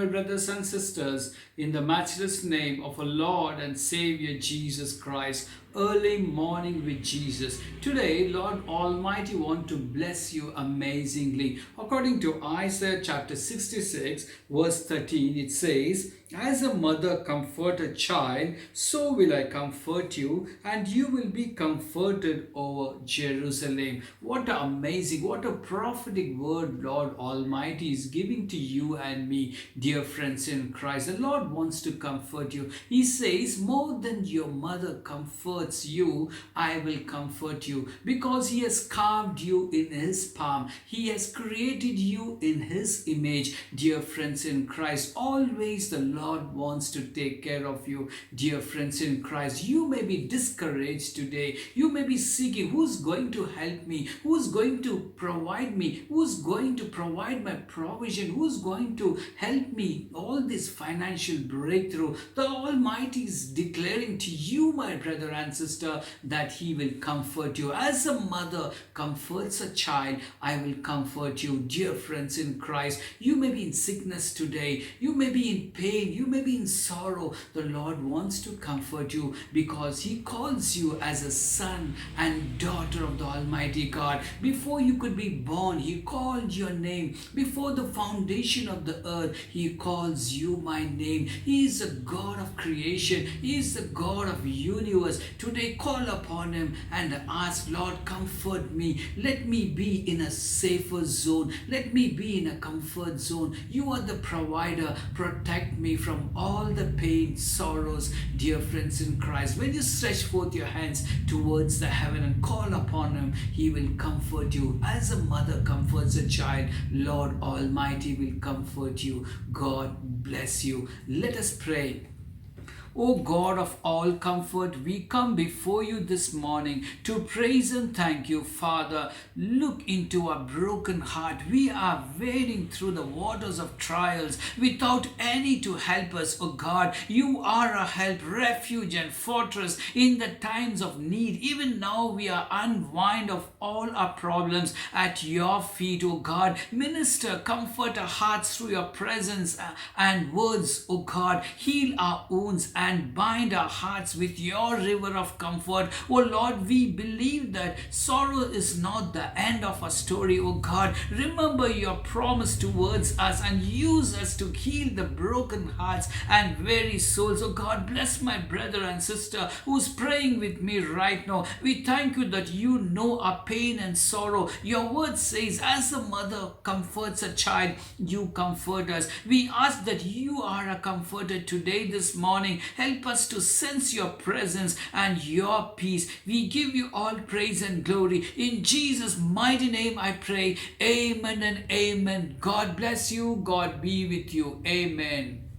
my brothers and sisters, in the matchless name of our Lord and Savior Jesus Christ. Early morning with Jesus. Today, Lord Almighty want to bless you amazingly. According to Isaiah chapter 66, verse 13, it says, "As a mother comfort a child, so will I comfort you, and you will be comforted over Jerusalem." What an amazing, what a prophetic word Lord Almighty is giving to you and me, dear friends in Christ. The Lord wants to comfort you. He says, more than your mother comforts you, I will comfort you, because He has carved you in His palm. He has created you in His image, dear friends in Christ. Always the Lord wants to take care of you, dear friends in Christ. You may be discouraged today. You may be seeking, who's going to help me? Who's going to provide me? Who's going to provide my provision? Who's going to help me? All this financial breakthrough. The Almighty is declaring to you, my brother and sister, that He will comfort you. As a mother comforts a child, I will comfort you, dear friends in Christ. You may be in sickness today. You may be in pain. You may be in sorrow. The Lord wants to comfort you because He calls you as a son and daughter of the Almighty God. Before you could be born, He called your name. Before the foundation of the earth, He calls you my name. He is the God of creation. He is the God of universe. Today, call upon Him and ask, Lord, comfort me. Let me be in a safer zone. Let me be in a comfort zone. You are the provider. Protect me from all the pain, sorrows, dear friends in Christ. When you stretch forth your hands towards the heaven and call upon Him, He will comfort you. As a mother comforts a child, Lord Almighty will comfort you. God bless you. Let us pray. O God of all comfort, we come before you this morning to praise and thank you, Father. Look into our broken heart. We are wading through the waters of trials without any to help us, O God. You are a help, refuge and fortress in the times of need. Even now we are unwind of all our problems at your feet, O God. Minister, comfort our hearts through your presence and words, O God. Heal our wounds and bind our hearts with your river of comfort. Oh Lord, we believe that sorrow is not the end of our story, oh God. Remember your promise towards us and use us to heal the broken hearts and weary souls. Oh God, bless my brother and sister who's praying with me right now. We thank you that you know our pain and sorrow. Your word says, as a mother comforts a child, you comfort us. We ask that you are a comforter today, this morning. Help us to sense your presence and your peace. We give you all praise and glory. In Jesus' mighty name I pray. Amen and amen. God bless you. God be with you. Amen.